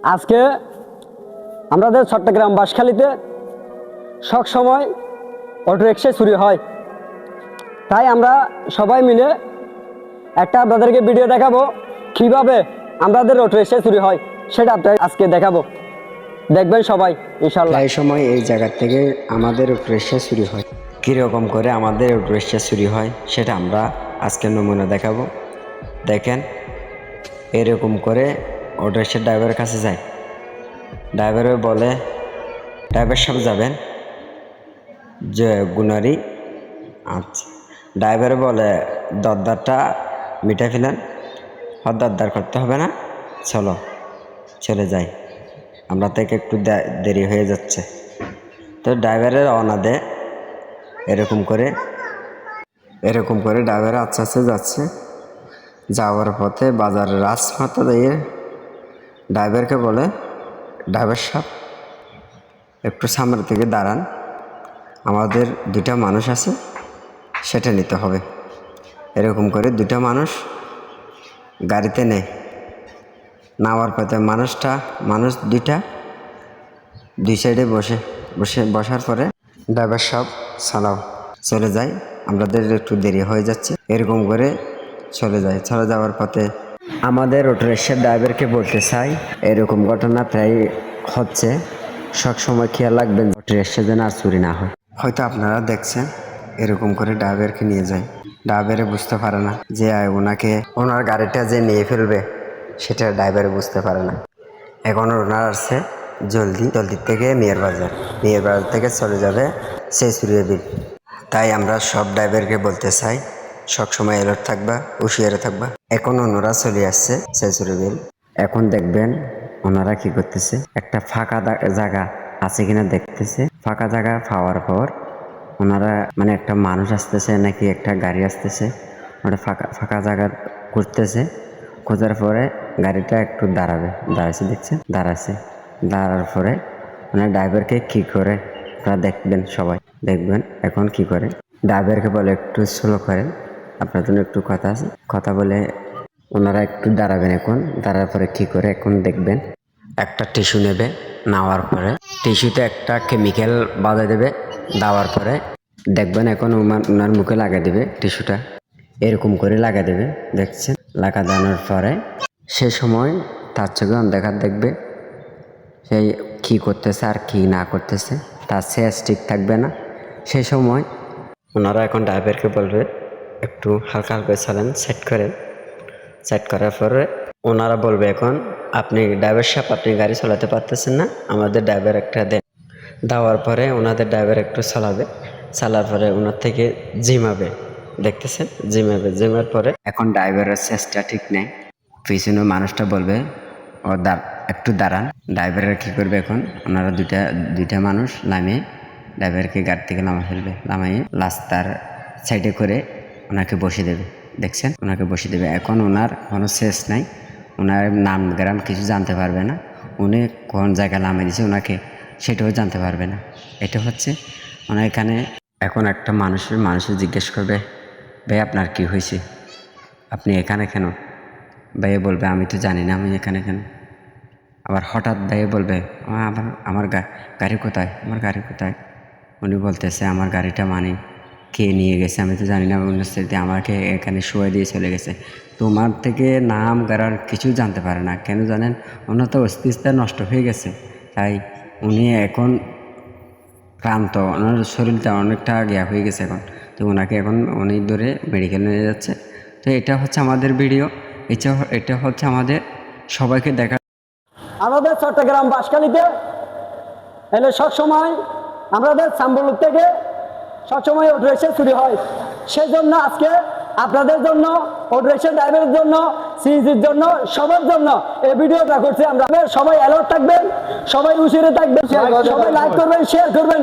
আজকে আমাদের চট্টগ্রাম বাঁশখালীতে সব সময় অটো রিক্সা চুরি হয়, তাই আমরা সবাই মিলে একটা আপনাদেরকে ভিডিও দেখাবো কিভাবে আমাদের অটো রিক্সা চুরি হয়, সেটা আপনাদের আজকে দেখাবো। দেখবেন সবাই ইনশাআল্লাহ। এই সময় এই জায়গা থেকে আমাদের অটো রিক্সা চুরি হয়। কীরকম করে আমাদের অটো রিক্সা চুরি হয় সেটা আমরা আজকে নমুনা দেখাবো। দেখেন, এরকম করে অটো রিক্সার ড্রাইভারের কাছে যায়, ড্রাইভারে বলে ড্রাইভার সাহেব যাবেন যে গুনারি। আচ্ছা, ড্রাইভারে বলে দরদারটা মিটে ফেলেন, দরদার করতে হবে না, চলো চলে যাই, আমরা থেকে একটু দেরি হয়ে যাচ্ছে। তো ড্রাইভারের রওনা দেয়। এরকম করে ড্রাইভার আস্তে আস্তে যাচ্ছে। যাওয়ার পথে বাজারের রাজপথে দিয়ে ড্রাইভারকে বলে, ড্রাইভার সাহেব একটু সামনে থেকে দাঁড়ান, আমাদের দুটা মানুষ আছে, সেটা নিতে হবে। এরকম করে দুটা মানুষ গাড়িতে নেয়। নেওয়ার পথে মানুষ দুইটা দুই সাইডে বসার পরে ড্রাইভার সাহেব চালাও, চলে যায়, আমাদের একটু দেরি হয়ে যাচ্ছে। এরকম করে চলে যাওয়ার পথে আমাদের অটো রিক্সার ড্রাইভারকে বলতে চাই, এরকম ঘটনা প্রায় হচ্ছে, সবসময় খেয়াল রাখবেন অটো রিক্সা যেন আর চুরি না হয়। হয়তো আপনারা দেখছেন এরকম করে ড্রাইভারকে নিয়ে যায়, ড্রাইভারে বুঝতে পারে না যে ওনার গাড়িটা যে নিয়ে ফেলবে, সেটা ড্রাইভারে বুঝতে পারে না। এখন ওনার আসছে জলদি থেকে মেয়ের বাজার থেকে চলে যাবে শেষুরিয়া বিল। তাই আমরা সব ড্রাইভারকে বলতে চাই, সবসময় অ্যালার্ট থাকবা, হুঁশিয়ারে থাকবা। এখন ওনারা চলে আসছে শেষুরিয়া বিল। এখন দেখবেন ওনারা কি করতেছে, একটা ফাঁকা জায়গা আছে কিনা দেখতেছে। ফাঁকা জায়গা পাওয়ার পর ওনারা মানে একটা মানুষ আসতেছে নাকি একটা গাড়ি আসতেছে, ওটা ফাঁকা জায়গা খুঁজতেছে। খোঁজার পরে গাড়িটা একটু দাঁড়াচ্ছে, দেখছেন দাঁড়ার পরে মানে ড্রাইভারকে কি করে আপনারা দেখবেন, সবাই দেখবেন। এখন কি করে ড্রাইভারকে বলে একটু স্লো করেন, আপনার জন্য একটু কথা বলে ওনারা একটু দাঁড়াবেন। এখন দাঁড়ার পরে কি করে এখন দেখবেন, একটা টিস্যু নেবে, নেওয়ার পরে টিস্যুতে একটা কেমিক্যাল বাঁধা দেবে, দেওয়ার পরে দেখবেন এখন ওনার মুখে লাগিয়ে দেবে টিস্যুটা। এরকম করে লাগিয়ে দেবে, দেখছেন। লাগা দেওয়ার পরে সে সময় তার চোখে অন্ধকার দেখবে, সেই কী করতেছে আর কি না করতেছে তার শেষ ঠিক থাকবে না। সেই সময় ওনারা এখন ড্রাইভারকে বলবে একটু হালকা চালান, সেট করার পরে ওনারা বলবে এখন আপনি ড্রাইভার সাহেব আপনি গাড়ি চালাতে পারতেছেন না, আমাদের ড্রাইভার একটা দেন। দেওয়ার পরে ওনাদের ড্রাইভার একটু চালার পরে ওনার থেকে জিমাবে, দেখতেছেন, জিমার পরে এখন ড্রাইভারের চেষ্টা ঠিক নেই। পিছনে মানুষটা বলবে ও একটু দাঁড়ান। ড্রাইভারের কী করবে এখন, ওনারা দুইটা মানুষ নামিয়ে ড্রাইভারকে গাড়ি থেকে নামাইয়ে রাস্তার সাইডে করে ওনাকে বসিয়ে দেবে, দেখছেন, ওনাকে বসিয়ে দেবে। এখন ওনার কোনো শেষ নাই, ওনার নাম গ্রাম কিছু জানতে পারবে না, উনি কোন জায়গায় নামিয়ে দিয়েছে ওনাকে সেটাও জানতে পারবে না। এটা হচ্ছে ওনার এখানে। এখন একটা মানুষের জিজ্ঞেস করবে, ভাই আপনার কি হয়েছে, আপনি এখানে কেন? ভাইয়ে বলবে আমি তো জানি না আমি এখানে কেন। আবার হঠাৎ ভাইয়ে বলবে আমার গাড়ি কোথায়, আমার গাড়ি কোথায়? উনি বলতেছে আমার গাড়িটা মানে কে নিয়ে গেছে আমি তো জানি না, অনুস্থিতি আমাকে এখানে শুয়ে দিয়ে চলে গেছে। তোমার থেকে নাম গাড়ার কিছু জানতে পারে না, কেন জানেন? ওনার তো অস্তিত্ব নষ্ট হয়ে গেছে, তাই উনি এখন ক্লান্ত, ওনার শরীরটা অনেকটা গ্যাপ হয়ে গেছে এখন। তো ওনাকে এখন উনি ধরে মেডিকেল নিয়ে যাচ্ছে। তো এটা হচ্ছে আমাদের ভিডিও, এটা হচ্ছে আমাদের সবাইকে দেখা। আমাদের চট্টগ্রাম বাঁশখালীতে এলে সবসময় আমাদের সাম্বলুক থেকে সবসময় অটো রিক্সা চুরি হয়। সেই জন্য আজকে আপনাদের জন্য, অটো রিক্সা ড্রাইভারের জন্য, সিএনজির জন্য, সবার জন্য এই ভিডিওটা করছি আমরা। সবাই অ্যালার্ট থাকবেন, সবাই হুঁশিয়ারে থাকবেন, সবাই লাইক করবেন, শেয়ার করবেন।